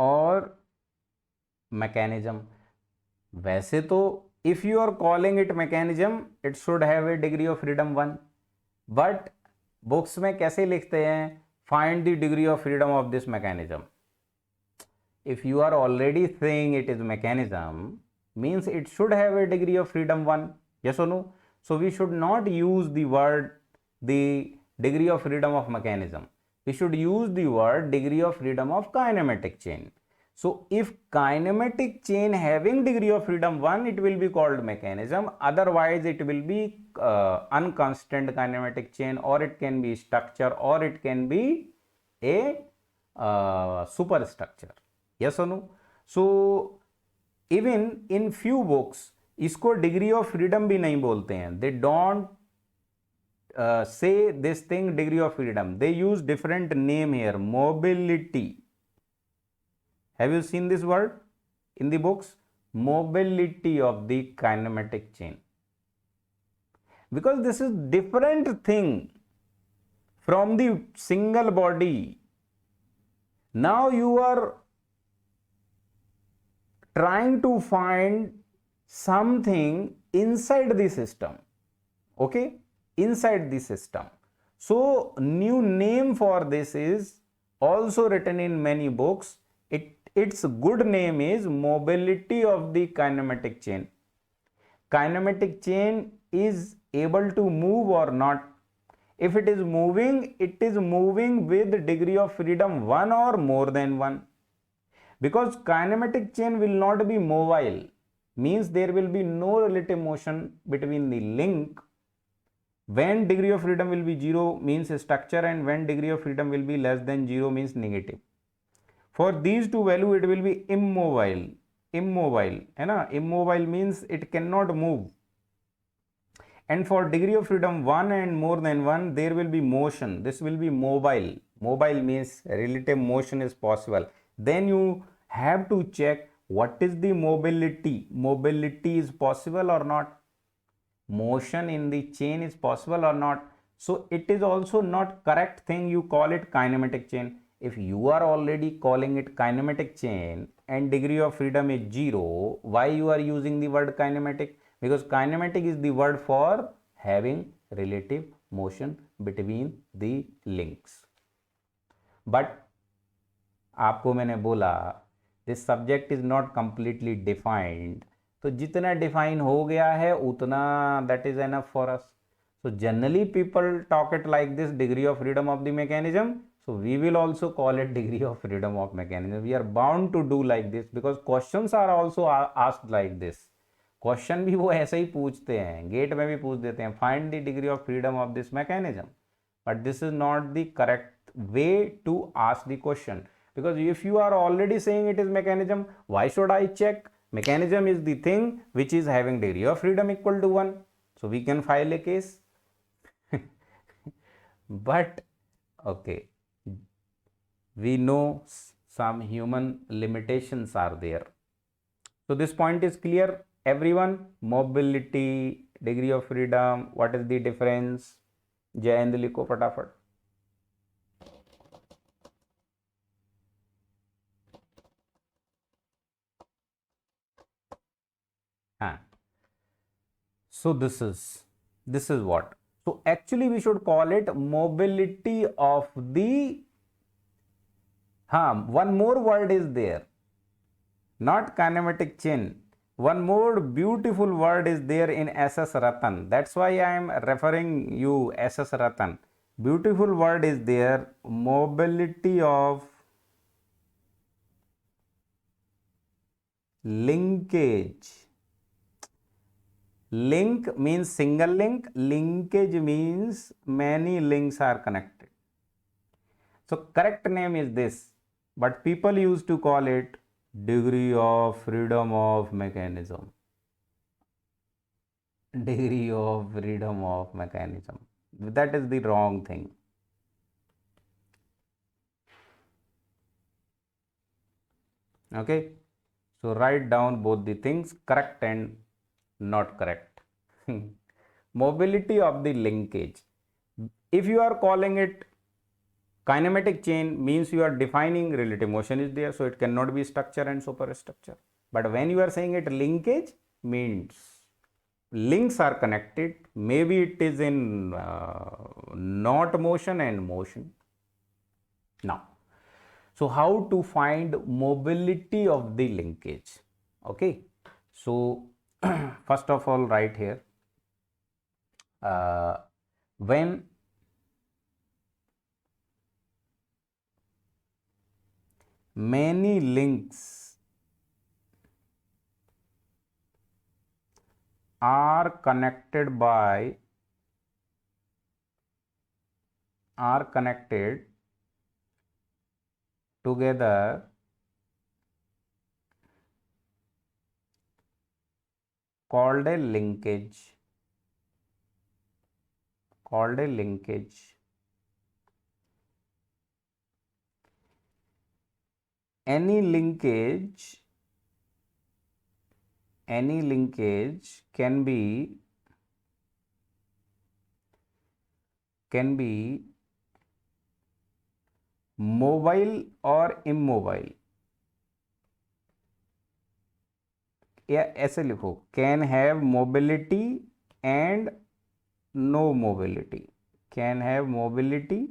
और मैकेनिज्म। वैसे तो if you are calling it mechanism it should have a degree of freedom 1, but books में कैसे लिखते हैं, find the degree of freedom of this mechanism. If you are already saying it is mechanism, means it should have a degree of freedom 1. Yes or no? So we should not use the word the degree of freedom of mechanism. We should use the word degree of freedom of kinematic chain. So if kinematic chain having degree of freedom 1, it will be called mechanism. Otherwise, it will be unconstant kinematic chain, or it can be structure, or it can be a superstructure. Yes or no? So even in few books इसको degree of freedom भी नहीं बोलते हैं. They don't say this thing degree of freedom. They use different name here. Mobility. Have you seen this word in the books? Mobility of the kinematic chain. Because this is different thing from the single body. Now you are trying to find something inside the system, okay, inside the system. So new name for this is also written in many books. Its good name is mobility of the kinematic chain. Kinematic chain is able to move or not. If it is moving with degree of freedom 1 or more than 1. Because kinematic chain will not be mobile, means there will be no relative motion between the link. When degree of freedom will be 0 means structure, and when degree of freedom will be less than 0 means negative. For these two value it will be immobile. है ना, immobile means it cannot move. And for degree of freedom 1 and more than 1 there will be motion. This will be mobile. Mobile means relative motion is possible. Then you have to check what is the mobility. Mobility is possible or not. Motion in the chain is possible or not. So it is also not correct thing you call it kinematic chain. If you are already calling it kinematic chain and degree of freedom is 0, why you are using the word kinematic? Because kinematic is the word for having relative motion between the links. But आपको मैंने बोला this subject is not completely defined, तो जितना define हो गया है उतना that is enough for us. So generally people talk it like this, degree of freedom of the mechanism. So we will also call it degree of freedom of mechanism. We are bound to do like this because questions are also asked like this. Question भी वो ऐसे ही पूछते हैं, gate में भी पूछ देते हैं, find the degree of freedom of this mechanism. But this is not the correct way to ask the question, because if you are already saying it is mechanism, why should I check? Mechanism is the thing which is having degree of freedom equal to 1, so we can file a case. But okay, we know some human limitations are there. So this point is clear everyone. Mobility, degree of freedom, what is the difference? Jayant लिखो फटाफट. हाँ, so this is what. So actually we should call it mobility of the, one more word is there, not kinematic chain. One more beautiful word is there in SS Ratan. That's why I am referring you SS Ratan. Beautiful word is there, mobility of linkage. Link means single link, linkage means many links are connected. So correct name is this, but people used to call it degree of freedom of mechanism. Degree of freedom of mechanism. That is the wrong thing. Okay, so write down both the things, correct and not correct. Mobility of the linkage. If you are calling it Kinematic chain means you are defining relative motion is there, so it cannot be structure and superstructure. But when you are saying it linkage, means links are connected, maybe it is in not motion and motion. Now, so how to find mobility of the linkage? Okay, so first of all, right here, when many links are connected together called a linkage. Any linkage can be mobile or immobile. या ऐसे लिखो, can have mobility and no mobility. Can have mobility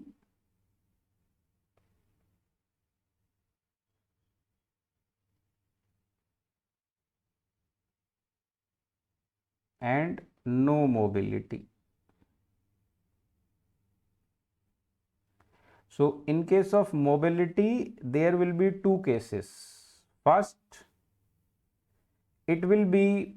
and no mobility. So in case of mobility, there will be two cases. First, it will be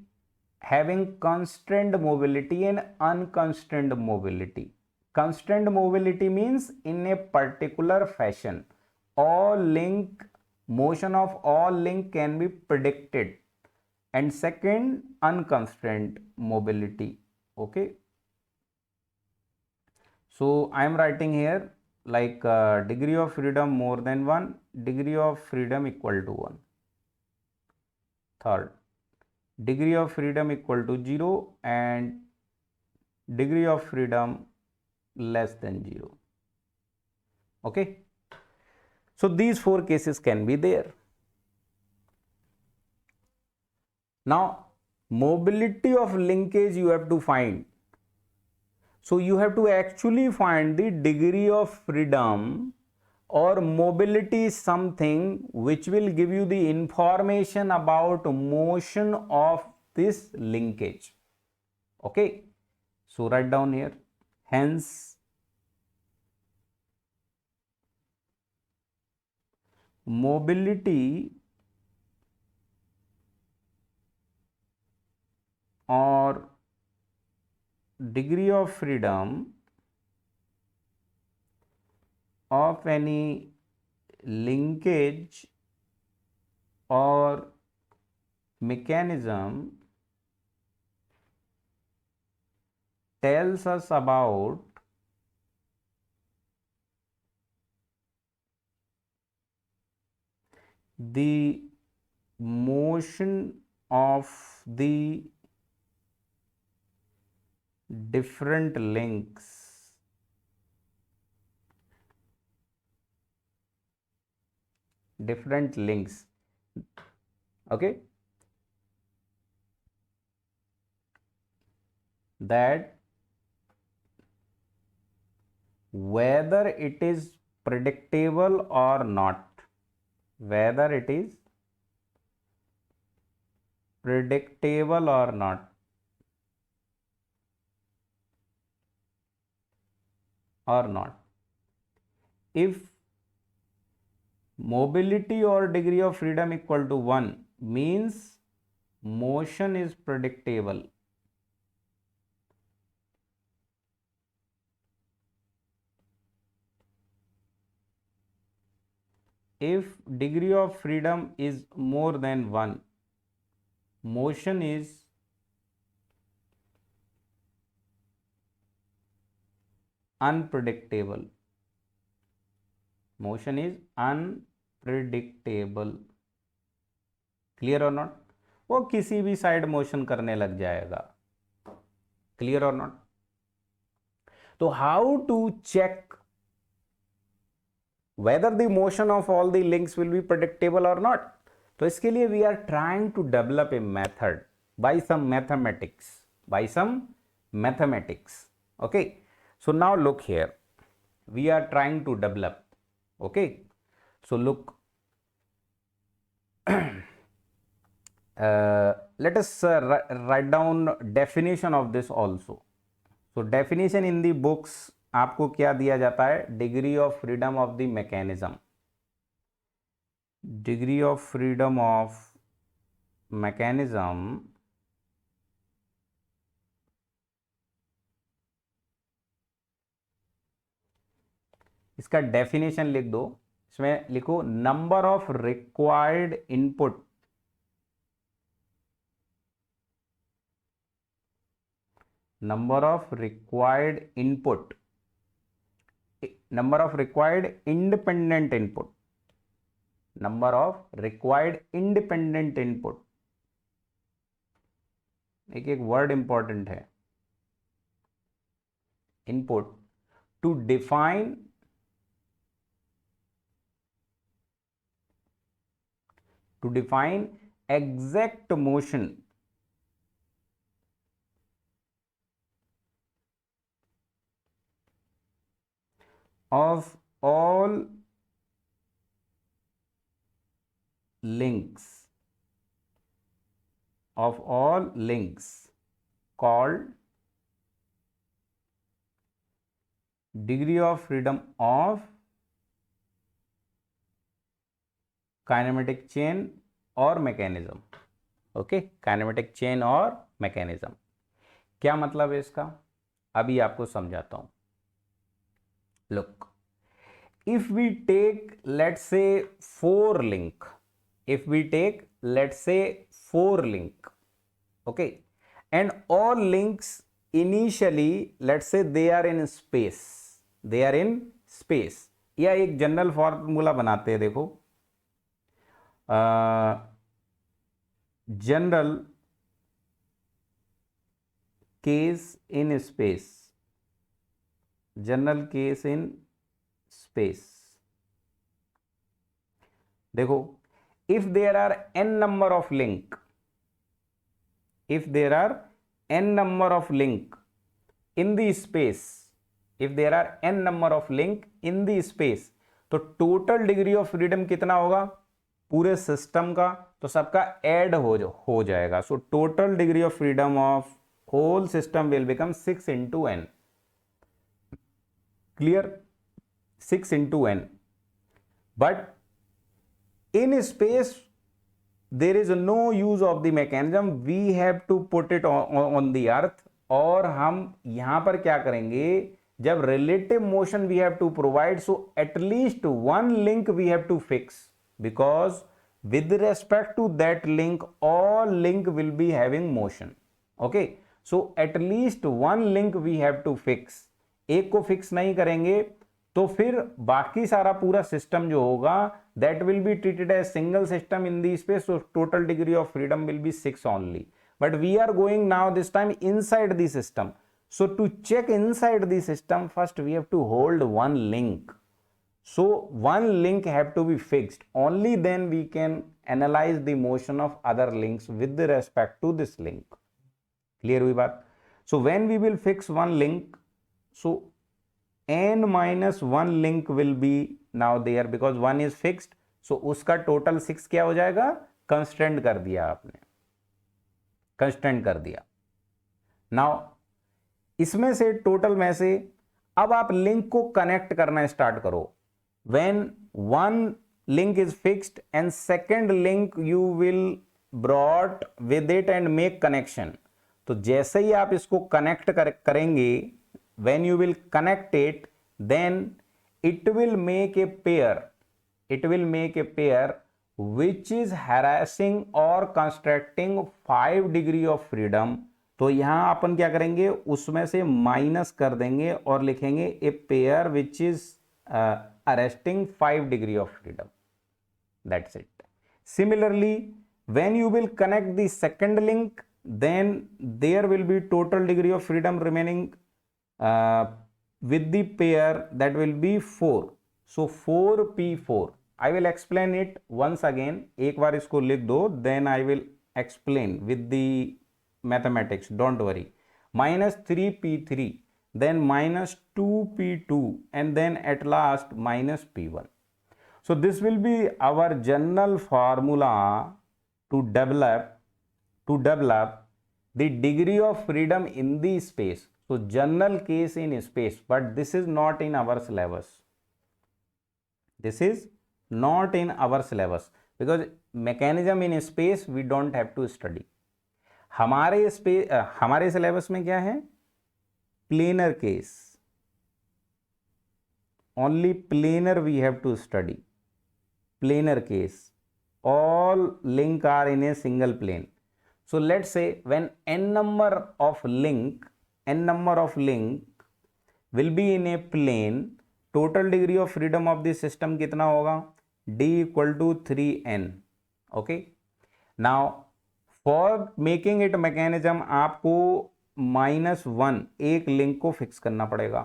having constrained mobility and unconstrained mobility. Constrained mobility means in a particular fashion, motion of all link can be predicted. And second, unconstrained mobility. Okay. So I am writing here like degree of freedom more than 1, degree of freedom equal to 1. Third, degree of freedom equal to 0 and degree of freedom less than 0. Okay. So these 4 cases can be there. Now, mobility of linkage you have to find. So you have to actually find the degree of freedom, or mobility is something which will give you the information about motion of this linkage. Okay. So write down here. Hence, mobility or degree of freedom of any linkage or mechanism tells us about the motion of the different links okay, that whether it is predictable or not, if mobility or degree of freedom equal to 1 means motion is predictable. If degree of freedom is more than 1, motion is unpredictable. Clear और not? वो किसी भी side motion करने लग जाएगा. Clear और not? तो how to check whether the motion of all the links will be predictable or not. तो इसके लिए we are trying to develop a method by some mathematics. Okay, so now look here, we are trying to develop. Okay, so look, let us write down definition of this also. So definition in the books आपको क्या दिया जाता है? Degree of freedom of the mechanism. Degree of freedom of mechanism इसका definition लिख दो. इसमें लिखो number of required input, number of required input, number of required independent input, number of required independent input. एक वर्ड इंपॉर्टेंट है, input, to define exact motion of all links called degree of freedom of kinematic chain और mechanism. Okay, kinematic chain और mechanism. क्या मतलब है इसका? अभी आपको समझाता हूं. Look, if we take let's say 4 link, okay, and all links initially let's say they are in space, या एक जनरल फॉर्मूला बनाते हैं. देखो, general case in space, general case in space. देखो, if there are n number of link in the space, तो total degree of freedom कितना होगा पूरे सिस्टम का? तो सबका ऐड हो जाएगा. So total degree of freedom of whole system will become 6 into n. Clear? 6 into n. But in space there is no use of the mechanism, we have to put it on the earth. और हम यहां पर क्या करेंगे? जब relative motion we have to provide, so at least one link we have to fix, because with respect to that link all link will be having motion. Okay, so at least one link we have to fix. एक को fix नहीं करेंगे तो फिर बाकी सारा पूरा system जो होगा that will be treated as single system in the space. So total degree of freedom will be 6 only. But we are going now this time inside the system. So to check inside the system first we have to hold one link. So one link have to be fixed, only then we can analyse the motion of other links with respect to this link. Clear हुई बात? So when we will fix one link, so n minus 1 link will be now there because 1 is fixed. so उसका total 6 क्या हो जाएगा? Constant कर दिया आपने, constant कर दिया. नाउ इसमें से टोटल में से अब आप लिंक को कनेक्ट करना स्टार्ट करो. when one link is fixed and second link you will brought with it and make connection. तो जैसे ही आप इसको कनेक्ट करेंगे, when you will connect it, then it will make a pair which is harassing or constructing 5 degree of freedom. तो यहां अपन क्या करेंगे? उसमें से माइनस कर देंगे और लिखेंगे a pair which is arresting 5 degree of freedom. That's it. Similarly, when you will connect the second link, then there will be total degree of freedom remaining with the pair that will be 4. So 4p4, I will explain it once again, एक बार इसको लिख दो, then I will explain with the mathematics, don't worry. Minus 3p3, then minus 2p2, and then at last minus p1. So this will be our general formula to develop the degree of freedom in the space. So general case in space, but this is not in our syllabus. This is not in our syllabus because mechanism in space we don't have to study. हमारे syllabus में क्या है? Planar case, only planar we have to study. Planar case, all link are in a single plane. So let's say when n number of link will be in a plane, total degree of freedom of the system कितना होगा? D equal to 3n. Okay, now for making it mechanism आपको -1 एक link को fix करना पड़ेगा,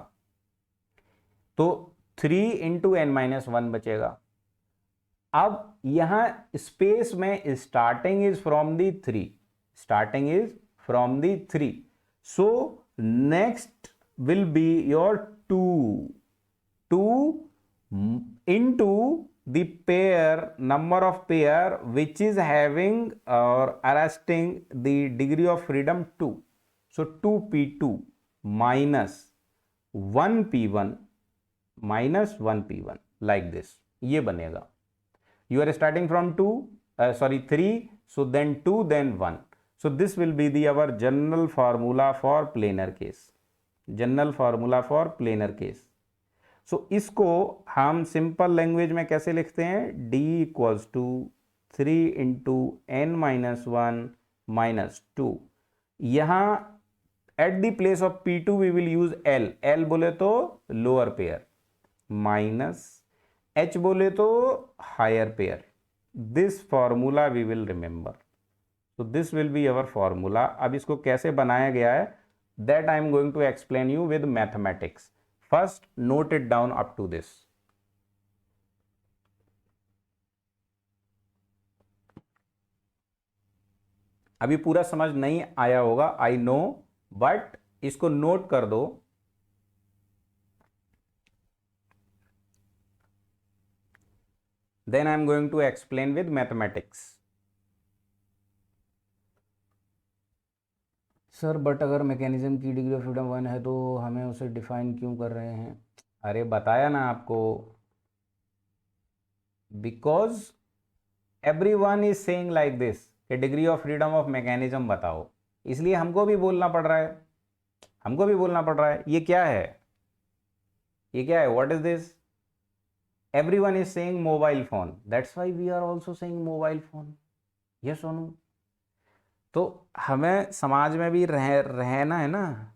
तो 3 into n-1 बचेगा. अब यहां स्पेस में starting is from the 3, so next will be your 2 into the number of pair which is having or arresting the degree of freedom 2. So 2p2 minus 1p1 like this, ये बनेगा. You are starting from 3, so then 2, then 1. So this will be the our general formula for planar case. सो इसको हम simple language में कैसे लिखते हैं? d equals to 3 into n-1 minus 2. यहाँ at the place of p2 we will use l बोले तो lower pair, minus h बोले तो higher pair. This formula we will remember. तो this will be our formula. अब इसको कैसे बनाया गया है that I am going to explain you with mathematics. First, note it down up to this. अभी पूरा समझ नहीं आया होगा, आई नो, बट इसको नोट कर दो. Then I am going to explain with mathematics. Sir but अगर मैकेनिज्म की डिग्री ऑफ फ्रीडम 1 है तो हमें उसे डिफाइन क्यों कर रहे हैं? अरे बताया ना आपको, because everyone is saying like this कि degree of freedom of mechanism बताओ, इसलिए हमको भी बोलना पड़ रहा है. ये क्या है? What is this? Everyone is saying mobile phone, that's why we are also saying mobile phone. Yes और नो? तो हमें समाज में भी रहना है ना.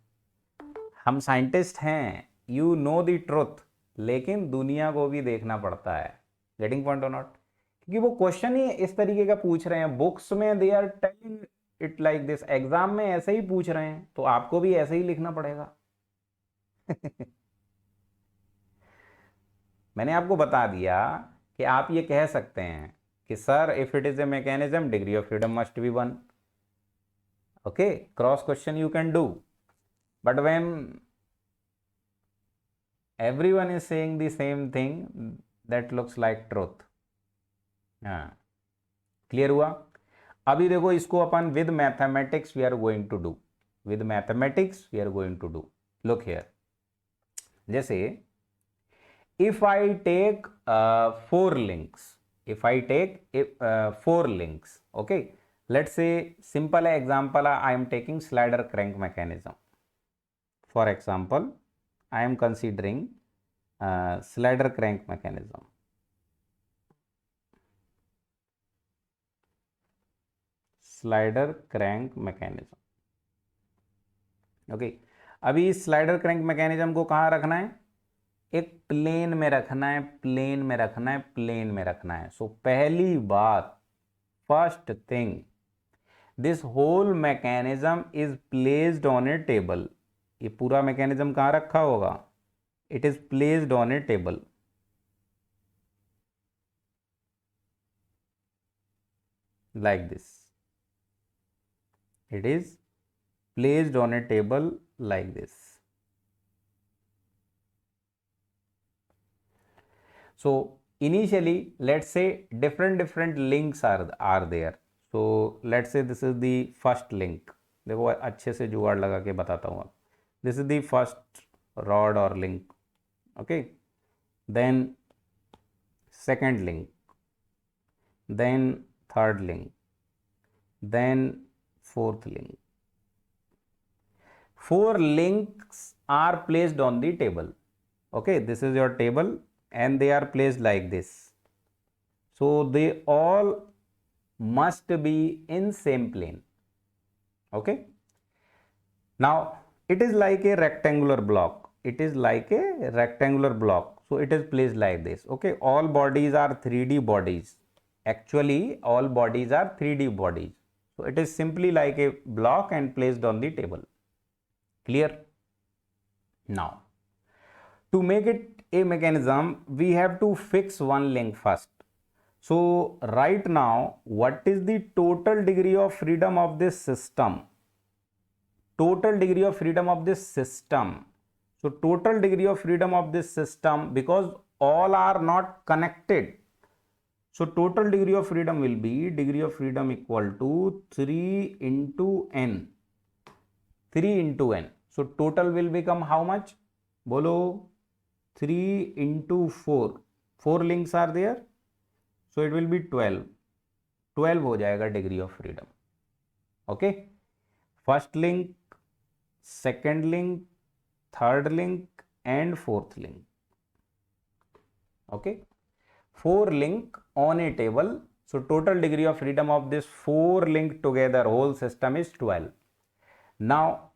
हम साइंटिस्ट हैं, यू नो द ट्रुथ, लेकिन दुनिया को भी देखना पड़ता है. गेटिंग पॉइंट और नॉट? क्योंकि वो क्वेश्चन ही इस तरीके का पूछ रहे हैं, बुक्स में they are telling it like this, exam में ऐसे ही पूछ रहे हैं, तो आपको भी ऐसे ही लिखना पड़ेगा. मैंने आपको बता दिया कि आप ये कह सकते हैं कि sir if it is a mechanism degree of freedom must be 1. Okay, cross question you can do, but when everyone is saying the same thing, that looks like truth. हाँ, क्लियर हुआ? अभी देखो इसको अपन with mathematics we are going to do. Look here, जैसे if I take 4 links, okay. Let's say simple example, I am taking slider crank mechanism. For example, I am considering slider crank mechanism. Okay. अभी इस slider crank mechanism को कहाँ रखना है? एक plane में रखना है. सो पहली बात, first thing, this whole mechanism is placed on a table. ये पूरा मैकेनिज्म कहाँ रखा होगा? It is placed on a table. like this. It is placed on a table like this. So initially, let's say different links are there. So let's say this is the first link. देखो अच्छे से जुगाड़ लगा के बताता हूँ आप. This is the first rod or link. Okay. Then second link. Then third link. Then fourth link. 4 links are placed on the table. Okay, this is your table and they are placed like this. So they all must be in same plane. Okay. Now it is like a rectangular block. It is like a rectangular block. So it is placed like this. Okay, all bodies are 3D bodies. Actually, all bodies are 3D bodies. So it is simply like a block and placed on the table. Clear? Now, to make it a mechanism, we have to fix one link first. So right now, what is the total degree of freedom of this system? Total degree of freedom of this system. So total degree of freedom of this system, because all are not connected. So total degree of freedom will be degree of freedom equal to 3 into n. 3 into n. So total will become how much? Bolo, 3 into 4. 4 links are there. So it will be 12. 12 हो जाएगा degree of freedom. Okay. First link, second link, third link and fourth link. Okay. 4 link on a table. So total degree of freedom of this 4 link together whole system is 12. Now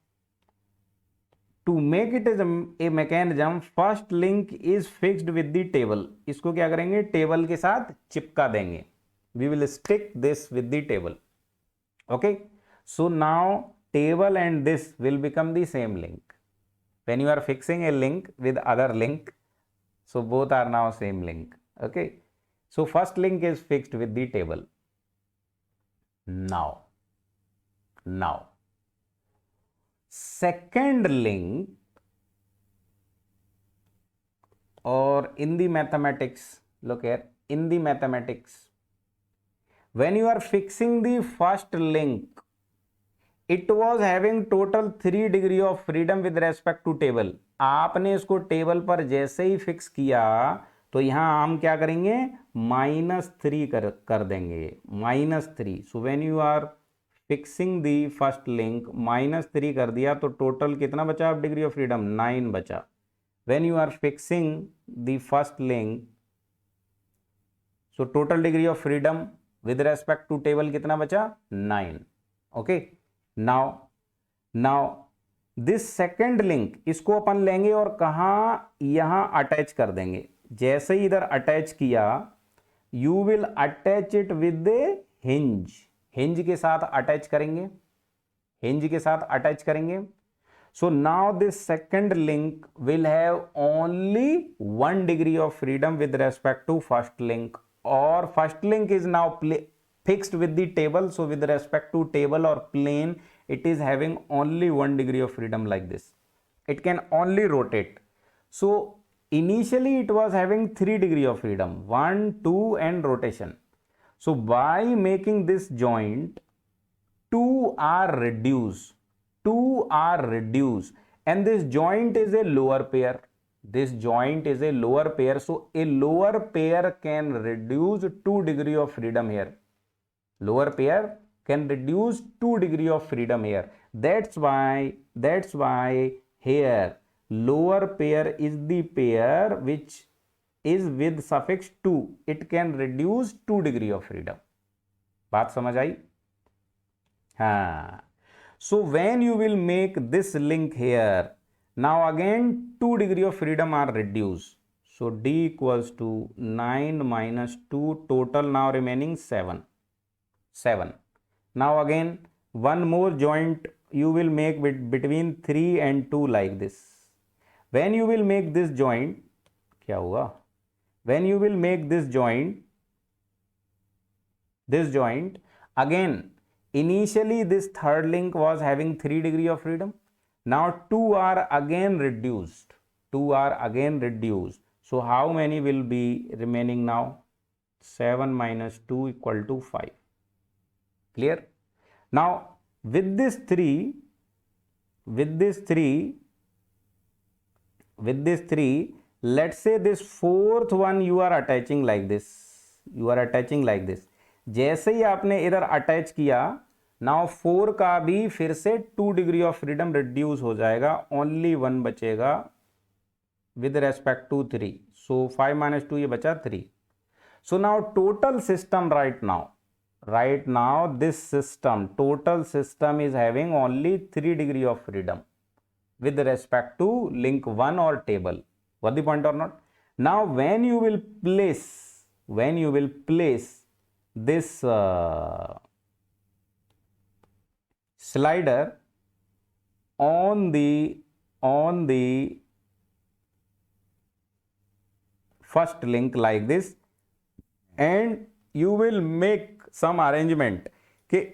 to make it as a mechanism, first link is fixed with the table. इसको क्या करेंगे? Table के साथ चिपका देंगे. We will stick this with the table. Okay. So now table and this will become the same link. When you are fixing a link with other link, so both are now same link. Okay. So first link is fixed with the table. Now second link, or in the mathematics, look here, in the mathematics, when you are fixing the first link, it was having total 3 degree of freedom with respect to table. आपने इसको table पर जैसे ही fix किया तो यहां हम क्या करेंगे? -3 कर देंगे. -3. So when you are fixing the first link, -3 कर दिया तो टोटल कितना बचा? डिग्री ऑफ फ्रीडम 9 बचा. When you are fixing the first link, so total degree of freedom with respect to table कितना बचा? 9. Okay. Now this second link, इसको अपन लेंगे और कहा? यहां अटैच कर देंगे. जैसे ही इधर अटैच किया, you will attach it with the hinge. Hinge के साथ अटैच करेंगे. हिंज के साथ अटैच करेंगे. So now this second link will have only 1 degree of freedom with respect to first link, और first link is now fixed with the table. So with respect to table or plane, it is having only 1 degree of freedom like this. It can only rotate. So initially it was having 3 degree of freedom, 1, 2 and rotation. So by making this joint, 2 are reduced. 2 are reduced, and this joint is a lower pair. This joint is a lower pair. So a lower pair can reduce 2 degree of freedom here. Lower pair can reduce 2 degree of freedom here. That's why here lower pair is the pair which is with suffix 2. It can reduce 2 degree of freedom. बात समझ आई? हाँ. So when you will make this link here, now again 2 degree of freedom are reduced. So D equals to 9 minus 2, total now remaining 7. Now again one more joint you will make between 3 and 2 like this. When you will make this joint, क्या हुआ? When you will make this joint, Again, initially this third link was having 3 degree of freedom. Now 2 are again reduced. 2 are again reduced. So how many will be remaining now? 7 minus 2 equal to 5. Clear? Now with this 3, let's say this fourth one you are attaching like this. जैसे ही आपने इधर attach किया, now 4 का भी फिर से 2 degree of freedom reduce हो जाएगा, ओनली 1 बचेगा with respect to 3. So 5 minus 2 ये बचा 3. So now total system right now this system, total system is having only 3 degree of freedom with respect to link 1 or table. What the point or not? Now when you will place this slider on the first link like this, and you will make some arrangement कि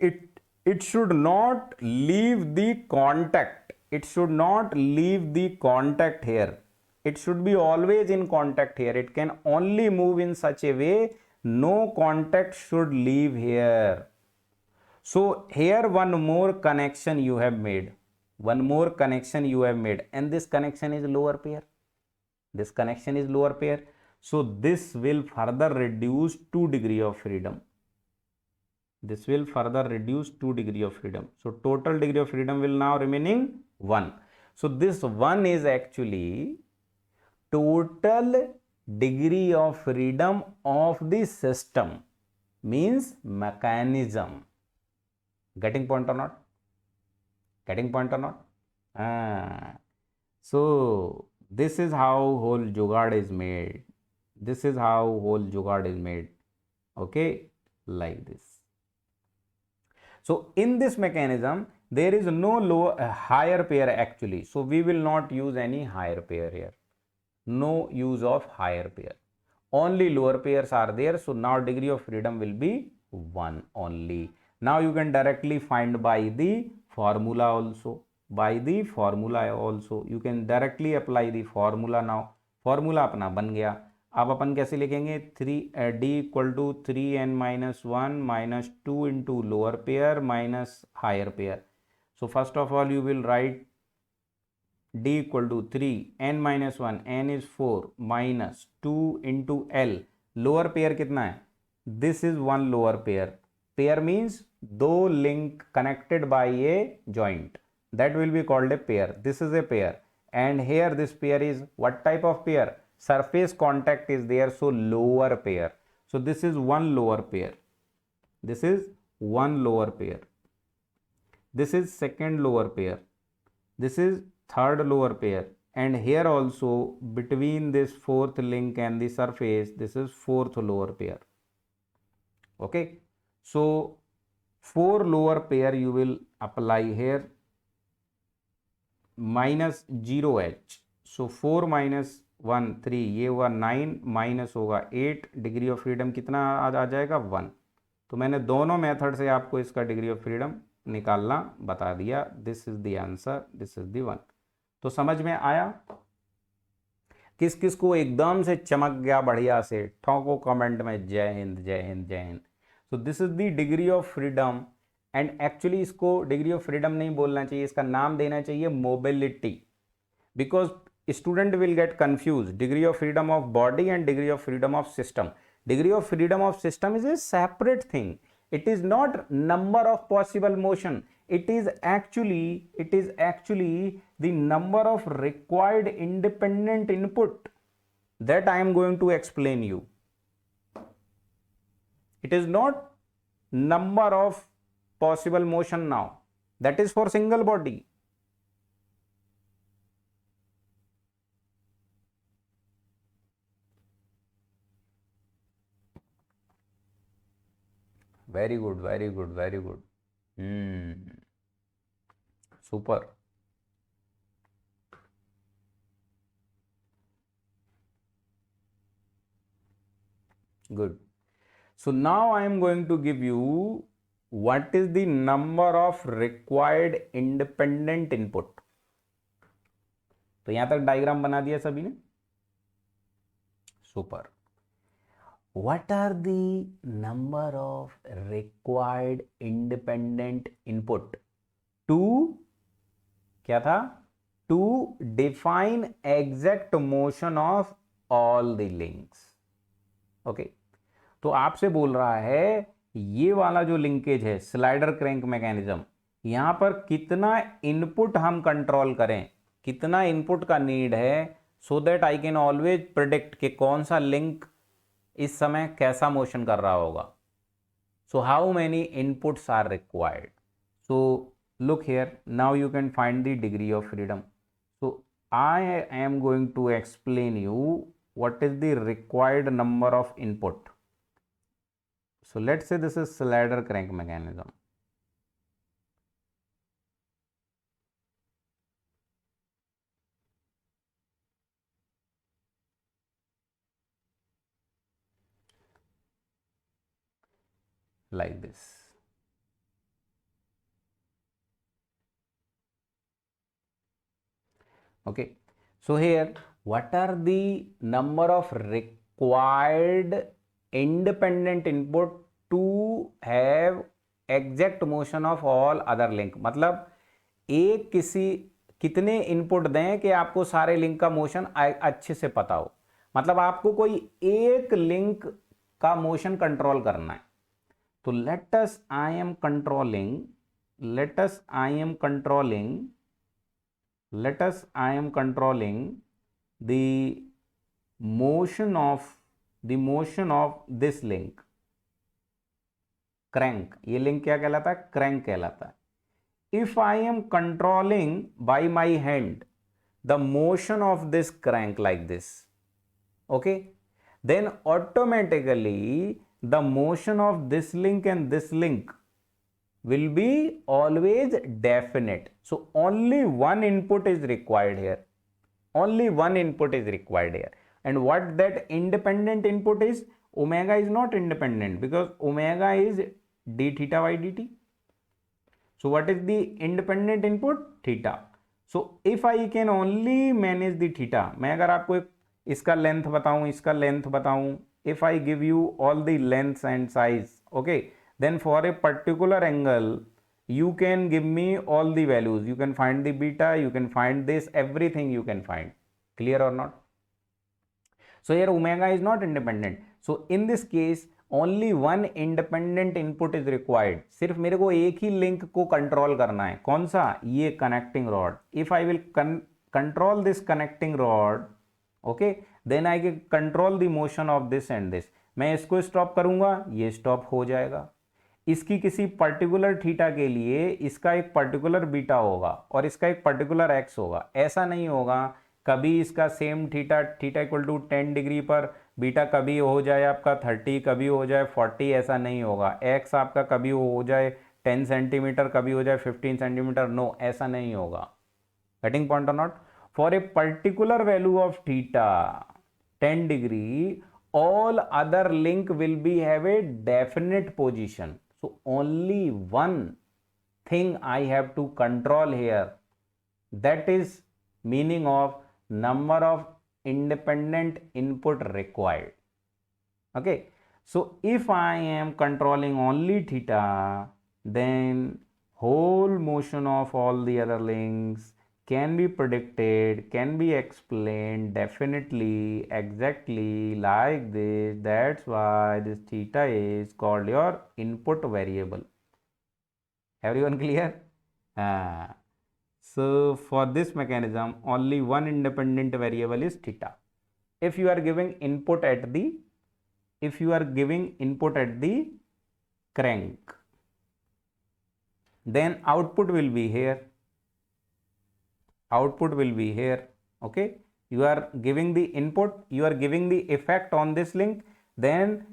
it should not leave the contact. It should not leave the contact here. It should be always in contact here. It can only move in such a way no contact should leave here. So here one more connection you have made. And this connection is lower pair. So this will further reduce 2 degree of freedom. So total degree of freedom will now remaining 1. So this 1 is actually total degree of freedom of the system, means mechanism. Getting point or not? So this is how whole jugaad is made. Okay, like this. So in this mechanism there is no higher pair actually, so we will not use any higher pair here. No use of higher pair, only lower pairs are there. So now degree of freedom will be 1 only. Now you can directly find by the formula also. You can directly apply the formula. Now formula अपना बन गया. अब अपन कैसे लिखेंगे? d equal to 3n-1 minus 2 into lower pair minus higher pair. So first of all you will write d equal to 3n-1, n is 4 minus 2 into l. Lower pair कितना है? This is one lower pair. Pair means दो link connected by a joint. That will be called a pair. This is a pair. And here this pair is what type of pair? Surface contact is there, so lower pair. So this is one lower pair. This is second lower pair. This is third lower pair. And here also between this fourth link and the surface, this is fourth lower pair. Okay. So 4 lower pair you will apply here. Minus 0h. So 4 minus 1 3, ये हुआ 9, minus होगा 8. Degree of freedom कितना आ जाएगा? 1. तो मैंने दोनों method से आपको इसका डिग्री ऑफ फ्रीडम निकालना बता दिया. This is the answer, this is the 1. तो समझ में आया? किस किस को एकदम से चमक गया बढ़िया से? ठोको कमेंट में जय हिंद जय हिंद जय Hind. So this is the degree of freedom. And actually इसको डिग्री ऑफ फ्रीडम नहीं बोलना चाहिए, इसका नाम देना चाहिए mobility, because student will get confused. Degree of freedom of body and degree of freedom of system. Degree of freedom of system is a separate thing. It is not number of possible motion. It is actually the number of required independent input that I am going to explain you. It is not number of possible motion now. That is for single body. Very good, very good, very good. Super. Good. So now I am going to give you what is the number of required independent input? तो यहां तक diagram बना दिया सभी ने, super. What are the number of required independent input to, क्या था, to define exact motion of all the links. Okay तो आपसे बोल रहा है ये वाला जो लिंकेज है स्लाइडर क्रैंक मैकेनिज्म, यहां पर कितना इनपुट हम कंट्रोल करें, कितना इनपुट का नीड है, so that I can always predict कि कौन सा लिंक इस समय कैसा मोशन कर रहा होगा. So how many inputs are required. So look here, now you can find the degree of freedom. So I am going to explain you what is the required number of input. So let's say this is slider crank mechanism. Like this. Okay, so here what are the number of required independent input to have exact motion of all other link. मतलब एक किसी कितने input दें कि आपको सारे link का motion अच्छे से पता हो. मतलब आपको कोई एक लिंक का मोशन कंट्रोल करना है. तो let us I am controlling the motion of this link crank. ये लिंक क्या कहलाता है, क्रैंक कहलाता है. if I am controlling by my hand the motion of this crank like this, okay, then automatically the motion of this link and this link will be always definite. So only one input is required here. And what that independent input is, omega is not independent because omega is d theta by dt. So what is the independent input? Theta. So if I can only manage the theta, मैं अगर आपको इसका length बताऊं, इसका length बताऊं, if I give you all the lengths and size, okay, then for a particular angle you can give me all the values, you can find the beta, you can find this, everything you can find. Clear or not? So here omega is not independent. So in this case only one independent input is required. सिर्फ मेरे को एक ही link को control करना है. कौन सा? ये connecting rod. If I will control this connecting rod, okay, then I can control the motion of this end this. मैं इसको स्टॉप करूंगा, ये स्टॉप हो जाएगा. इसकी किसी पर्टिकुलर थीटा के लिए इसका एक पर्टिकुलर बीटा होगा और इसका एक पर्टिकुलर एक्स होगा. ऐसा नहीं होगा कभी इसका same theta equal to 10 degree पर बीटा कभी हो जाए आपका 30, कभी हो जाए 40, ऐसा नहीं होगा. एक्स आपका कभी हो जाए 10 सेंटीमीटर, कभी हो जाए 15 सेंटीमीटर, नो, ऐसा नहीं होगा. गेटिंग पॉइंट और not? For a particular value of theta 10 degree, all other link will be have a definite position. So only one thing I have to control here, that is meaning of number of independent input required. Okay, so if I am controlling only theta, then whole motion of all the other links can be predicted, can be explained definitely, exactly like this. That's why this theta is called your input variable. Everyone clear? So for this mechanism only one independent variable is theta. If you are giving input at the crank, then output will be here. Okay, you are giving the input, you are giving the effect on this link, then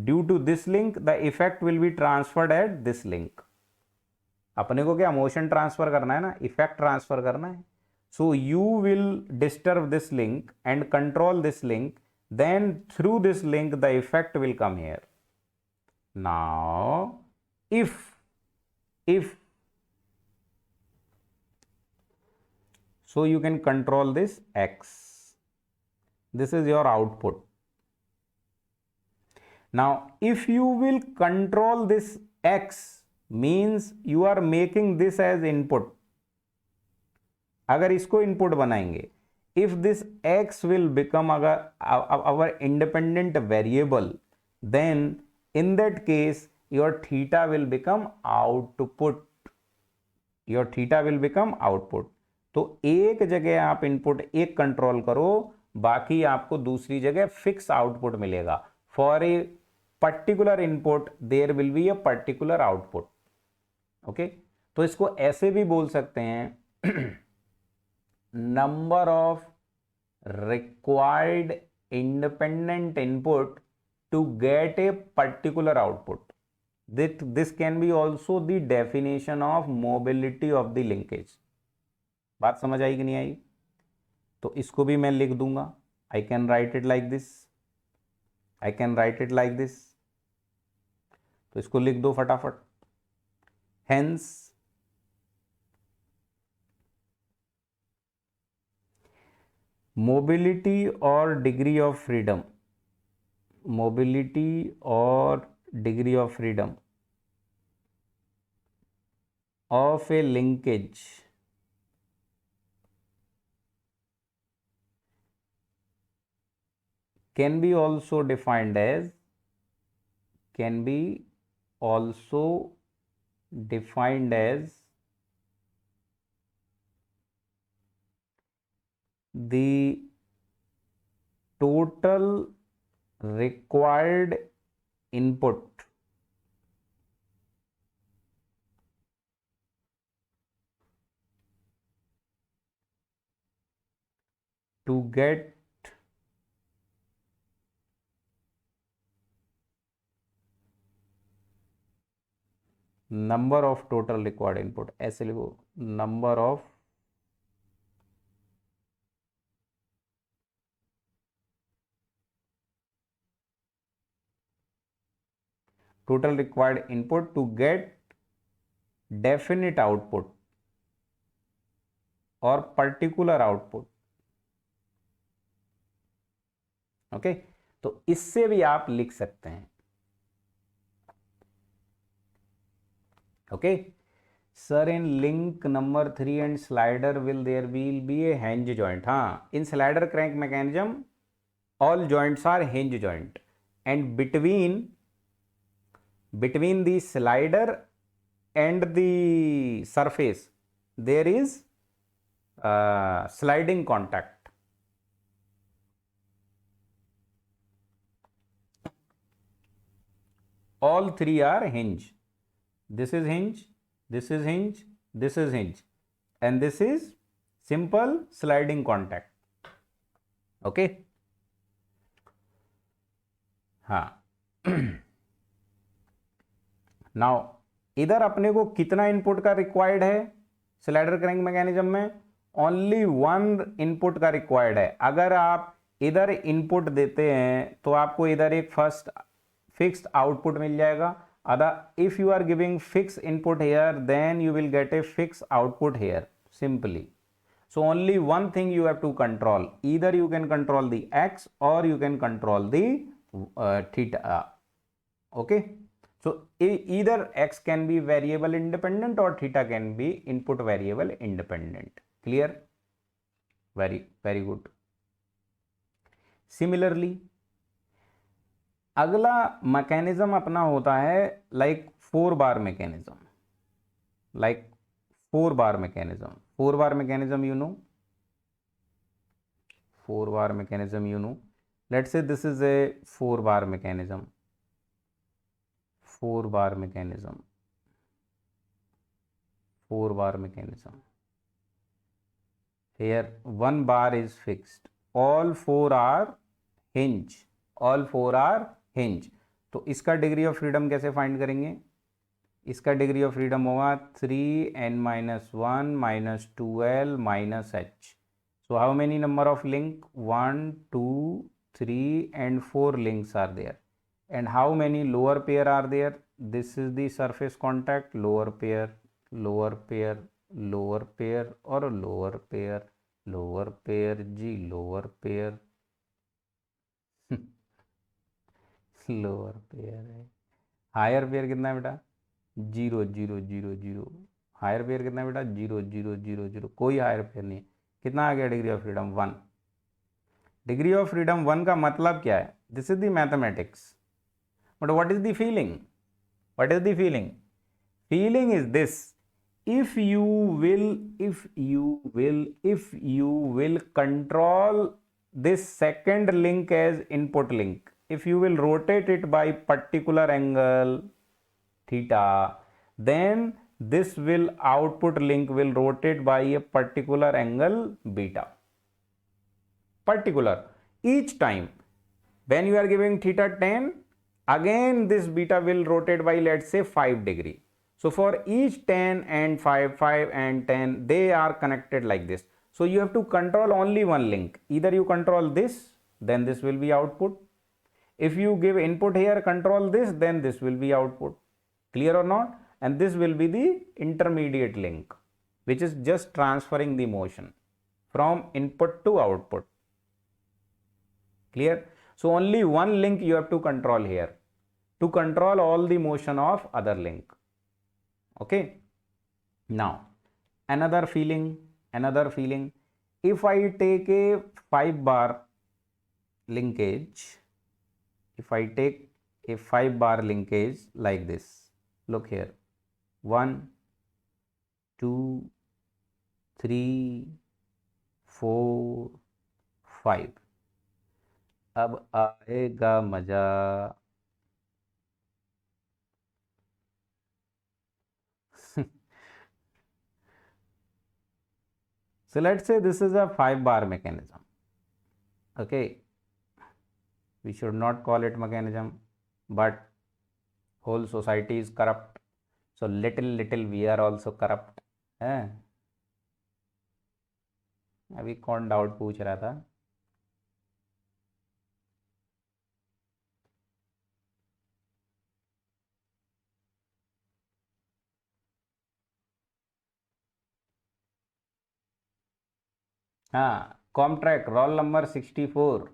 due to this link the effect will be transferred at this link. अपने को क्या motion transfer करना है ना, effect transfer करना है. So you will disturb this link and control this link, then through this link the effect will come here. Now if if so you can control this x. This is your output. Now if you will control this x means you are making this as input. अगर इसको input बनाएंगे, if this x will become our independent variable, then in that case your theta will become output. Your theta will become output. तो एक जगह आप input एक control करो, बाकी आपको दूसरी जगह फिक्स आउटपुट मिलेगा. For a particular input there will be a particular output. Okay, तो इसको ऐसे भी बोल सकते हैं number of required independent input to get a particular output. This can be also the definition of mobility of the linkage. बात समझ आई कि नहीं आई? तो इसको भी मैं लिख दूंगा. I can write it like this. I can write it like this. तो इसको लिख दो फटाफट. Hence mobility or degree of freedom, mobility or degree of freedom of a linkage can be also defined as the total required input to get number of total required input. ऐसे लिखो, number of total required input to get definite output or particular output. Okay, तो इससे भी आप लिख सकते हैं. Okay sir, in link number 3 and slider will be a hinge joint. हाँ, in slider crank mechanism all joints are hinge joint, and between the slider and the surface there is sliding contact. All three are hinge. This is hinge, this is hinge, this is hinge, and this is simple sliding contact. Okay. हाँ. Now इधर अपने को कितना input का required है slider crank mechanism में? Only one input का required है. अगर आप इधर इनपुट देते हैं तो आपको इधर एक फर्स्ट फिक्स्ड आउटपुट मिल जाएगा. Other if you are giving fix input here then you will get a fix output here simply. So only one thing you have to control. Either you can control the x or you can control the theta. Okay. So either x can be variable independent or theta can be input variable independent. Clear? Very, very good. Similarly, अगला mechanism अपना होता है like 4 bar mechanism. Like 4 bar mechanism. 4 bar mechanism, you know. 4 bar mechanism, you know. Let's say this is a 4 bar mechanism. 4 bar mechanism. 4 bar mechanism. Here one bar is fixed. All 4 are hinge. All 4 are hinge. तो इसका degree of freedom कैसे find करेंगे? इसका degree of freedom होगा 3n-1 minus 2l minus h. So how many number of link? 1, 2, 3 and 4 links are there. And how many lower pair are there? this is the surface contact, lower pair, lower pair, lower pair or lower pair, lower pair ji lower pair lower pair है. Higher pair कितना है बेटा? 0 0 0 0. Higher pair कितना है बेटा? 0 0 0 0. कोई higher pair नहीं है. कितना आ गया degree of freedom? 1. Degree of freedom 1 का मतलब क्या है? This is the mathematics. But what is the feeling? What is the feeling? Feeling is this. if you will control this second link as input link, if you will rotate it by particular angle theta, then this will output link will rotate by a particular angle beta. Particular. Each time when you are giving theta 10, again this beta will rotate by, let's say, 5 degree. So for each 10 and 5, 5 and 10, they are connected like this. So you have to control only one link. Either you control this, then this will be output. If you give input here, control this, then this will be output. Clear or not? And this will be the intermediate link, which is just transferring the motion from input to output. Clear? So only one link you have to control here to control all the motion of other link. Okay. Now another feeling. If I take a 5 bar linkage, if I take a 5 bar linkage like this, look here, 1 2 3 4 5. अब आएगा मजा. So let's say this is a 5 bar mechanism. Okay, we should not call it mechanism, but whole society is corrupt, so little we are also corrupt. अभी कौन doubt पूछ रहा था? हाँ, कॉमट्रैक roll number 64.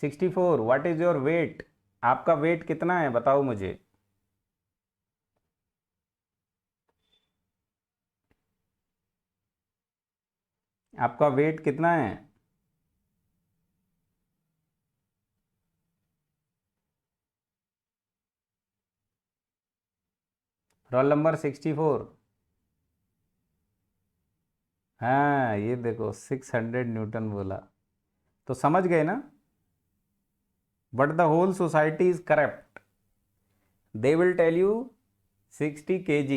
64, what is your weight? आपका weight कितना है बताओ मुझे. आपका वेट कितना है? Roll number 64. हाँ, ये देखो 600 न्यूटन बोला, तो समझ गए ना. But the whole society is corrupt. They will tell you 60 kg,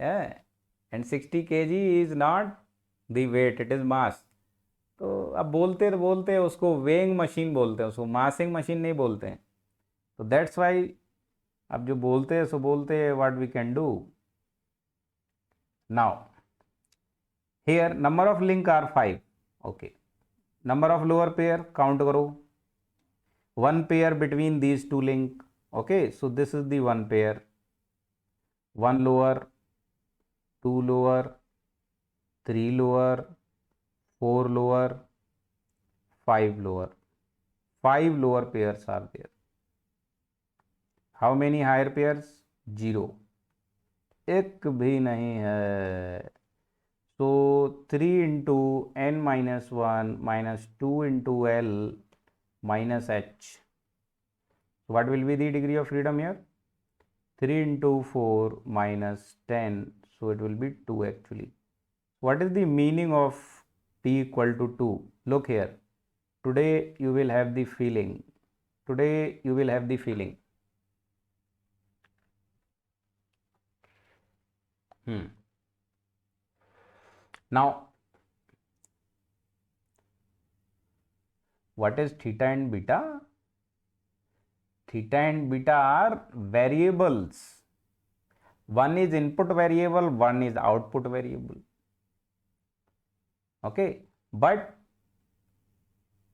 and 60 kg is not the weight, it is mass. तो अब बोलते उसको वेइंग मशीन बोलते हैं, उसको मासिंग मशीन नहीं बोलते हैं. तो दैट्स वाई अब जो बोलते हैं सो बोलते हैं. What we can do now? Here number of link are 5. Okay, number of lower pair count करो. One pair between these two link. Okay, so this is the one pair. One lower, two lower, three lower, four lower, five lower. 5 lower pairs are there. How many higher pairs? 0. एक भी नहीं है. So 3 into n minus 1 minus 2 into L minus H. So what will be the degree of freedom here? 3 into 4 minus 10. So it will be 2 actually. What is the meaning of T equal to 2? Look here. Today you will have the feeling. Now, what is theta and beta? Theta and beta are variables. One is input variable, one is output variable. Okay, but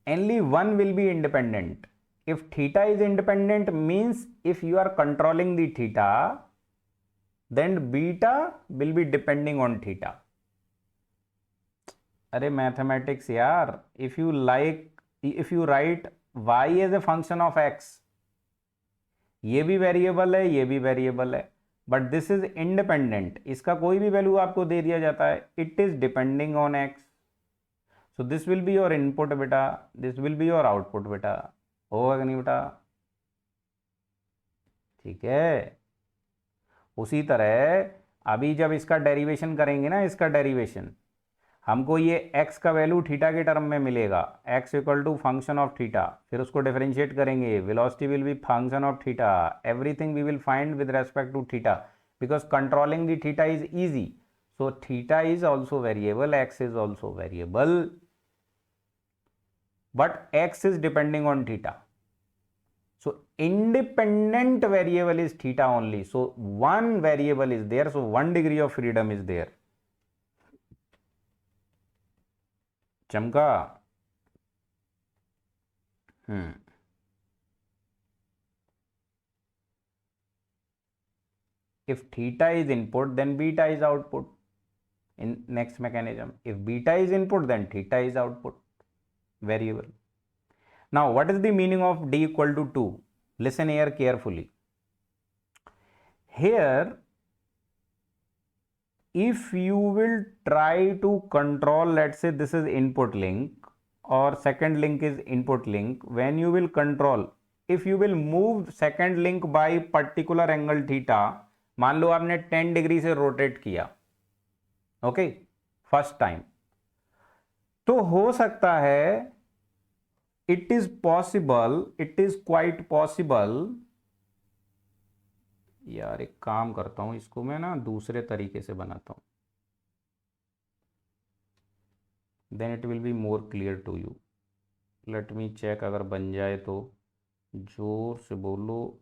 only one will be independent. if theta is independent means if you are controlling the theta, then beta will be depending on theta. अरे mathematics यार, if you write y as a function of x, ये भी variable है, ये भी variable है, but this is independent, इसका कोई भी वैल्यू आपको दे दिया जाता है, it is depending on x, so this will be your input बेटा, this will be your output बेटा, होगा कि नहीं बेटा? ठीक है। उसी तरह अभी जब इसका डेरिवेशन करेंगे ना, इसका डेरिवेशन, हमको ये x का वैल्यू थीटा के टर्म में मिलेगा, x equal to function of theta, फिर उसको डिफरेंशिएट करेंगे, velocity will be function of theta, everything we will find with respect to theta, because controlling the theta is easy, so theta is also variable, x is also variable, but x is depending on theta, so independent variable is theta only, so one variable is there, so 1 degree of freedom is there. चमका? If theta is input, then beta is output in next mechanism. If beta is input, then theta is output variable. Now, what is the meaning of d equal to 2? Listen here carefully. Here, if you will try to control, let's say this is input link or second link is input link, when you will control, if you will move second link by particular angle theta, मान लो आपने 10 degree से rotate किया, okay, first time, तो हो सकता है, it is possible, it is quite possible, यार एक काम करता हूं, इसको मैं ना दूसरे तरीके से बनाता हूं, then it will be more clear to you, let me check, अगर बन जाए तो जोर से बोलो,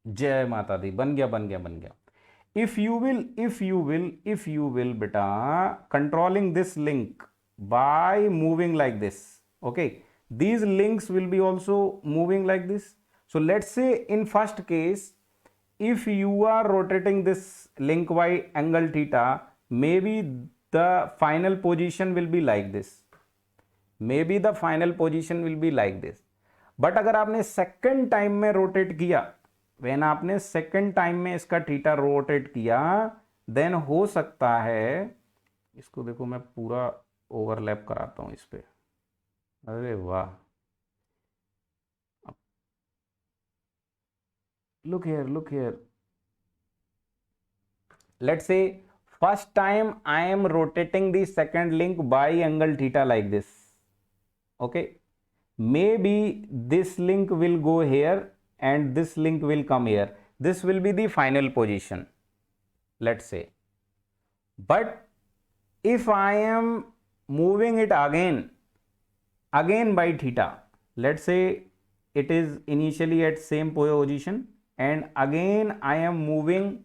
जय माता दी, बन गया बन गया बन गया। इफ यू विल बेटा controlling this link by moving like this, okay, these links will be also moving like this, so let's say in first case, if you are rotating this link by angle theta, maybe the final position will be like this, maybe the final position will be like this, but अगर आपने second time में rotate किया, when आपने second time में इसका theta rotate किया, then हो सकता है, इसको देखो मैं पूरा ओवरलैप कराता हूं इस पे, अरे वाह, look here, let's say first time I am rotating the second link by angle theta like this, okay, maybe this link will go here and this link will come here, this will be the final position, let's say, but if I am moving it again by theta, let's say it is initially at same position and again I am moving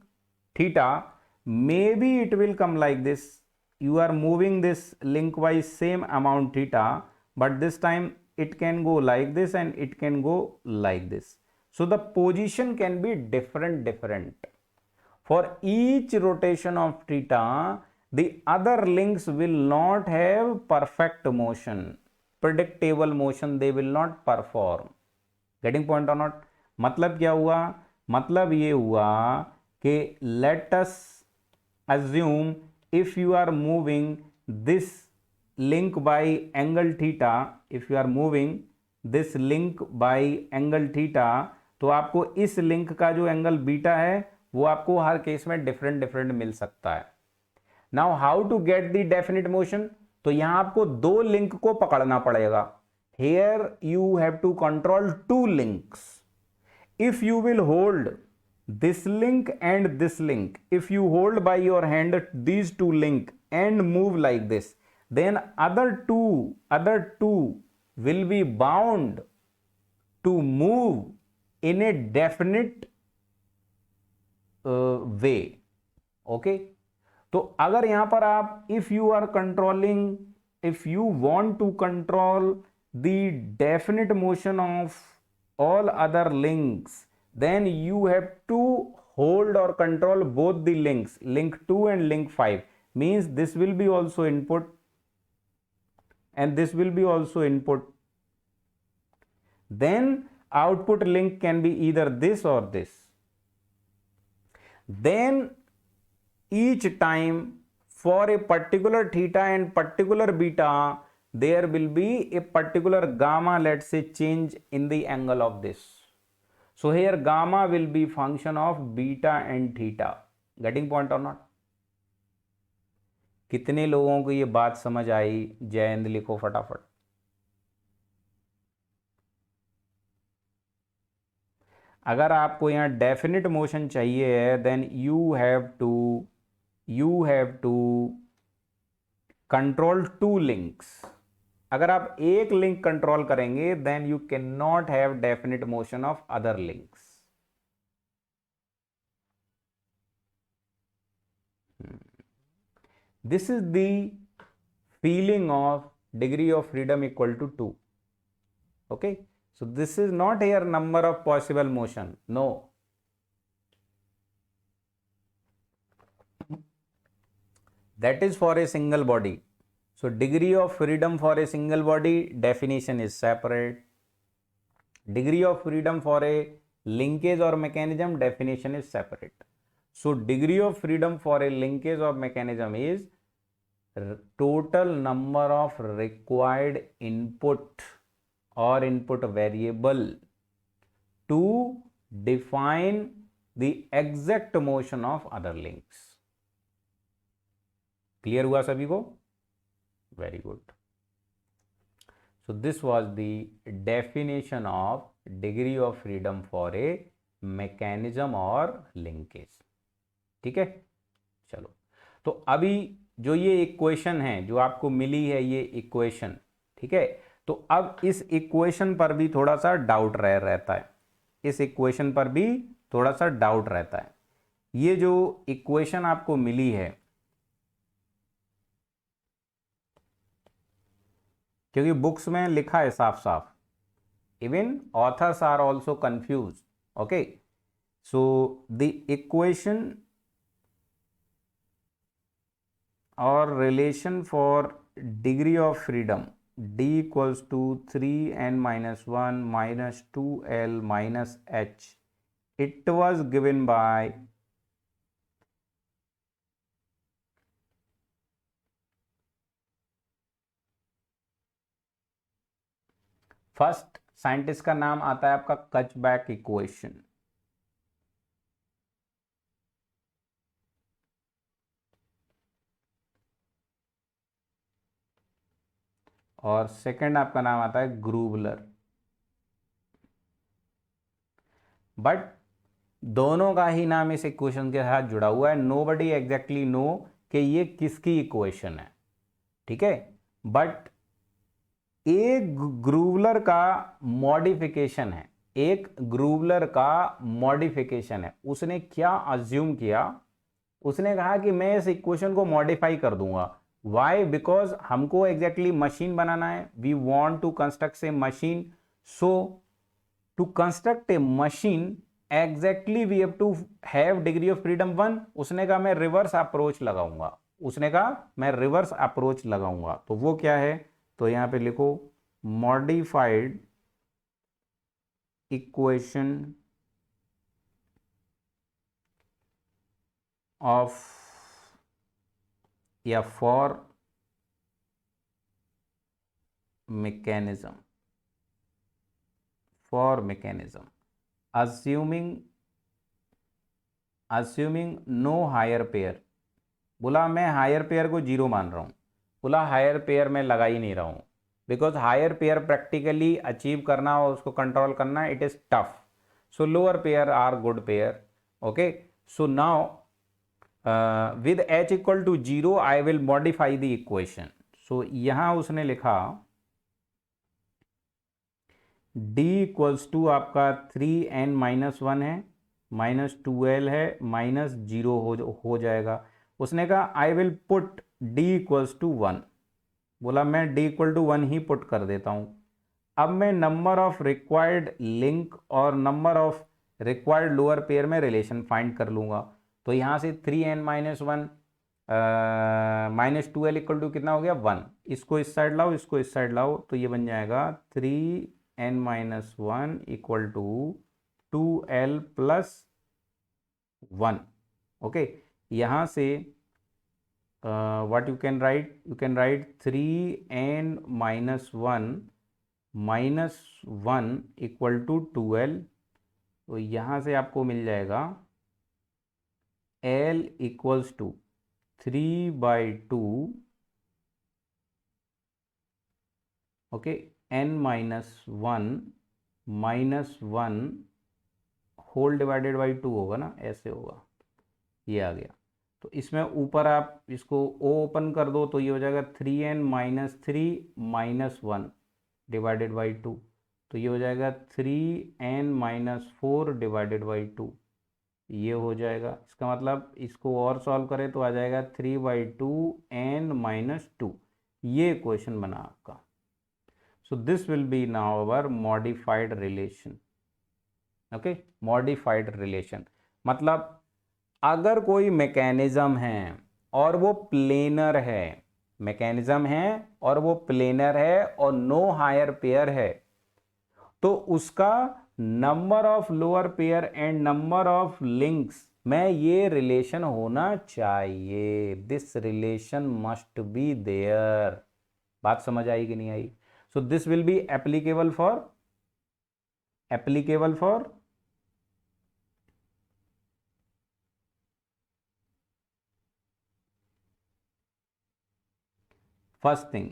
theta, maybe it will come like this, you are moving this link by same amount theta, but this time it can go like this and it can go like this, so the position can be different for each rotation of theta, the other links will not have perfect motion, predictable motion, they will not perform, getting point or not? मतलब क्या हुआ? मतलब ये हुआ कि let us assume if you are moving this link by angle theta, if you are moving this link by angle theta, तो आपको इस लिंक का जो एंगल बीटा है वो आपको हर केस में डिफरेंट मिल सकता है। Now how to get the definite motion, तो यहां आपको दो लिंक को पकड़ना पड़ेगा, here you have to control two links, if you will hold this link and this link, if you hold by your hand these two link and move like this, then other two will be bound to move in a definite way, okay? तो अगर यहां पर आप if you are controlling, if you want to control the definite motion of all other links, then you have to hold or control both the links, link 2 and link 5. Means this will be also input and this will be also input. Then output link can be either this or this. Then each time for a particular theta and particular beta, there will be a particular gamma, let's say, change in the angle of this. So here gamma will be function of beta and theta. Getting point or not? कितने लोगों को ये बात समझ आई? जय हिंद लिखो फटाफट. अगर आपको यहाँ डेफिनेट मोशन चाहिए है, then you have to control 2 links. अगर आप एक लिंक कंट्रोल करेंगे, then you can not have definite motion of other links. This is the feeling of degree of freedom equal to 2. Okay, so this is not here number of possible motion. No, that is for a single body. So degree of freedom for a single body definition is separate. Degree of freedom for a linkage or mechanism definition is separate. So degree of freedom for a linkage or mechanism is total number of required input or input variable to define the exact motion of other links. Clear हुआ सभी को? Very good. So this was the definition of degree of freedom for a mechanism or linkage. ठीक है, चलो. तो अभी जो ये इक्वेशन है जो आपको मिली है, ये इक्वेशन, ठीक है, तो अब इस इक्वेशन पर भी थोड़ा सा डाउट रहता है. इस इक्वेशन पर भी थोड़ा सा डाउट रहता है. ये जो इक्वेशन आपको मिली है, क्योंकि बुक्स में लिखा है साफ साफ, even authors are also confuse. Okay, so the equation or relation for degree of freedom d equals to 3n minus 1 minus 2l minus h, it was given by first scientist का नाम आता है आपका कचबैक इक्वेशन. और second आपका नाम आता है ग्रूवलर. बट दोनों का ही नाम इस इक्वेशन के साथ जुड़ा हुआ है. नोबडी एग्जैक्टली नो कि ये किसकी इक्वेशन है, ठीक है. बट एक ग्रूवलर का मॉडिफिकेशन है, एक ग्रूवलर का मॉडिफिकेशन है. उसने क्या अज्यूम किया, उसने कहा कि मैं इस इक्वेशन को मॉडिफाई कर दूंगा. वाई? बिकॉज हमको एग्जैक्टली मशीन बनाना है. We want to construct a machine. So to construct a machine exactly we have to have degree of freedom 1. उसने कहा मैं रिवर्स अप्रोच लगाऊंगा. उसने कहा मैं रिवर्स अप्रोच लगाऊंगा. तो वो क्या है? तो यहां पे लिखो मॉडिफाइड इक्वेशन ऑफ या for mechanism, assuming no higher pair. बोला मैं हायर पेयर को 0 मान रहा हूं. बोला हायर पेयर में लगा ही नहीं रहा हूं, because higher pair practically achieve करना और उसको कंट्रोल करना it is tough. So lower pair are good pair. Okay, so now with h equal to 0 I will modify the equation. so यहां उसने लिखा d equals to आपका 3n minus 1 है, minus 2l है, minus 0 हो जाएगा. उसने कहा I will put d equals to 1. बोला मैं d equal to 1 he put कर देता हूं. अब मैं नंबर ऑफ रिक्वायर्ड लिंक और number of required lower pair में रिलेशन फाइंड कर लूंगा। तो यहाँ से 3n-1 -2l इक्वल टू कितना हो गया 1। इसको इस साइड लाओ, इसको इस साइड लाओ, तो ये बन जाएगा 3n-1 equal to 2l plus 1। Okay, यहाँ से what you can write 3n-1 -1 equal to 2l। तो यहाँ से आपको मिल जाएगा l equals to 3/2 okay n-1 -1 whole divided by 2 होगा ना, ऐसे होगा, ये आ गया। तो इसमें ऊपर आप इसको ओ ओपन कर दो तो ये हो जाएगा 3n-3 -1 डिवाइडेड बाई 2। तो ये हो जाएगा 3n-4 डिवाइडेड बाई 2, ये हो जाएगा। इसका मतलब इसको और सॉल्व करें तो आ जाएगा 3/2 n-2। ये क्वेश्चन बना आपका। सो this will B now our modified relation. Okay, modified relation मतलब अगर कोई मैकेनिज्म है और वो प्लेनर है, मैकेनिज्म है और वो प्लेनर है और नो हायर पेयर है, तो उसका number of lower pair and number of links में ये रिलेशन होना चाहिए। This relation must be there. बात समझ आई कि नहीं आई? So this will be applicable for first thing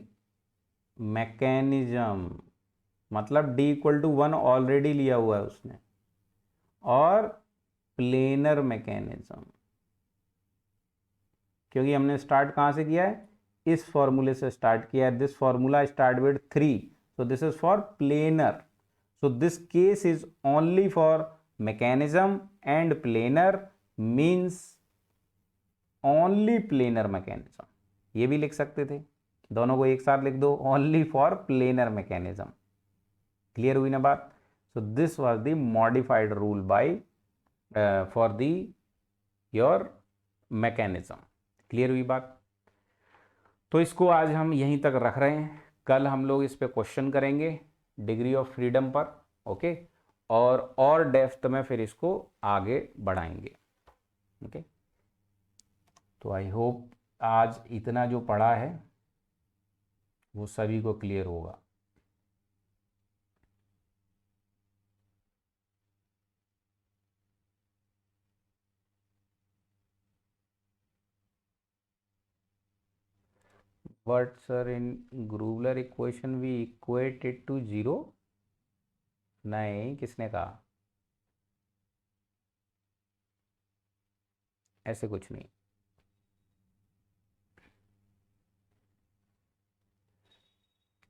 mechanism, मतलब d इक्वल टू 1 ऑलरेडी लिया हुआ है उसने, और प्लेनर मैकेनिज्म, क्योंकि हमने स्टार्ट कहां से किया है, इस फॉर्मूले से स्टार्ट किया है। This formula start with 3, so this is for planar. So this case is only for mechanism and planar means only planar mechanism. ये भी लिख सकते थे, दोनों को एक साथ लिख दो, only for planar mechanism. Clear हुई ना बात? So this was the modified rule by for the your mechanism. Clear हुई बात? तो इसको आज हम यहीं तक रख रहे हैं, कल हम लोग इस पे क्वेश्चन करेंगे डिग्री ऑफ फ्रीडम पर। ओके, और डेप्थ में फिर इसको आगे बढ़ाएंगे। ओके, तो आई होप आज इतना जो पढ़ा है वो सभी को क्लियर होगा। But sir, in Grubler equation we equate it to 0? नहीं, किसने कहा? ऐसे कुछ नहीं।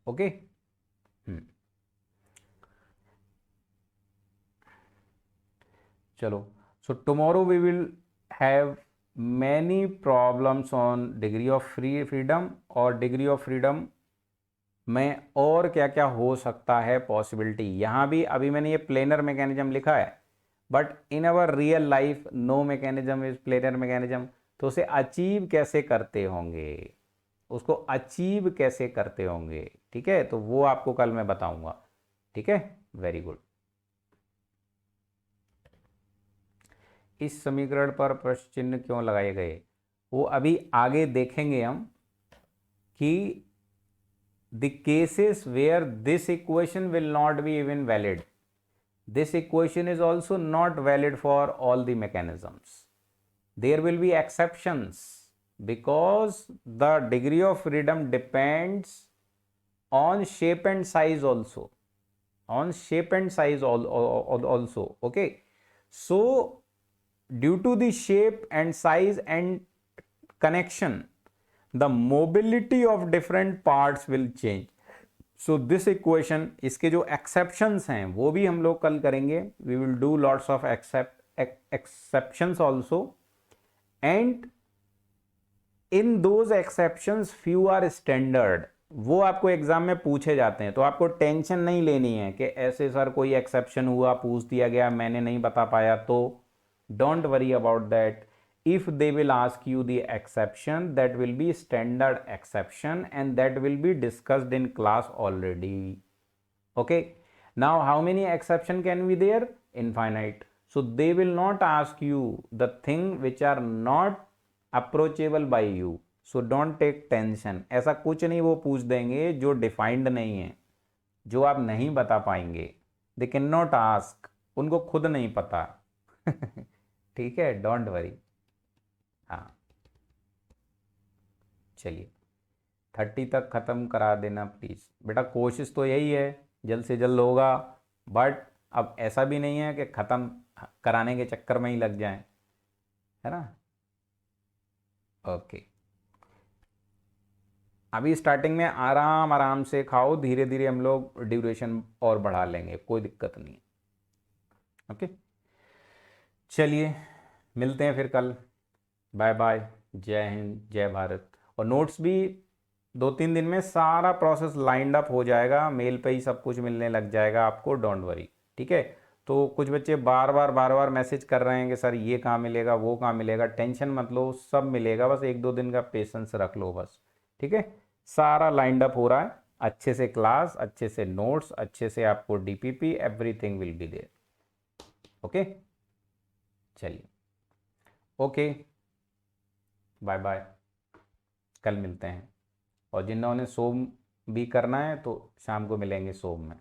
ओके, चलो। So tomorrow we will have many problems on degree of freedom, और डिग्री ऑफ फ्रीडम में और क्या क्या हो सकता है पॉसिबिलिटी। यहाँ भी अभी मैंने ये प्लेनर मैकेनिज्म लिखा है, but in our real life no mechanism is planar mechanism. तो उसे अचीव कैसे करते होंगे, उसको अचीव कैसे करते होंगे, ठीक है, तो वो आपको कल मैं बताऊंगा। ठीक है, वेरी गुड। इस समीकरण पर प्रश्न चिन्ह क्यों लगाए गए, वो अभी आगे देखेंगे हम, कि the cases where this equation will not be even valid, this equation is also not valid for all the mechanisms. There will be exceptions because the degree of freedom depends on shape and size also, on shape and size also. Okay, so due to the shape and size and connection, the mobility of different parts will change. So this equation, इसके जो exceptions हैं वो भी हम लोग कल करेंगे। We will do lots of exceptions also, and in those exceptions few are standard, वो आपको एग्जाम में पूछे जाते हैं, तो आपको टेंशन नहीं लेनी है कि ऐसे सर कोई एक्सेप्शन हुआ, पूछ दिया गया, मैंने नहीं बता पाया, तो don't worry about that. If they will ask you the exception, that will be standard exception and that will be discussed in class already. Okay, now how many exception can be there? Infinite. So they will not ask you the thing which are not approachable by you. So don't take tension. ऐसा कुछ नहीं वो पूछ देंगे जो defined नहीं है, जो आप नहीं बता पाएंगे. दे कैन नॉट आस्क, उनको खुद नहीं पता. ठीक है, डोंट वरी. हाँ, चलिए 30 तक ख़त्म करा देना प्लीज़ बेटा. कोशिश तो यही है जल्द से जल्द होगा, बट अब ऐसा भी नहीं है कि ख़त्म कराने के चक्कर में ही लग जाएं, है ना. ओके, अभी स्टार्टिंग में आराम आराम से खाओ, धीरे धीरे हम लोग ड्यूरेशन और बढ़ा लेंगे, कोई दिक्कत नहीं है. ओके, चलिए मिलते हैं फिर कल. बाय बाय, जय हिंद, जय भारत. और नोट्स भी 2-3 दिन में सारा प्रोसेस लाइंड अप हो जाएगा, मेल पे ही सब कुछ मिलने लग जाएगा आपको, डोंट वरी. ठीक है, तो कुछ बच्चे बार बार मैसेज कर रहे हैं कि सर ये कहाँ मिलेगा, वो कहाँ मिलेगा. टेंशन मत लो, सब मिलेगा, बस 1-2 दिन का पेशेंस रख लो बस. ठीक है, सारा लाइंड अप हो रहा है, अच्छे से क्लास, अच्छे से नोट्स, अच्छे से आपको DPP, everything will be there. Okay, चलिए, ओके, बाय बाय, कल मिलते हैं. और जिन्होंने सोम भी करना है तो शाम को मिलेंगे सोम में.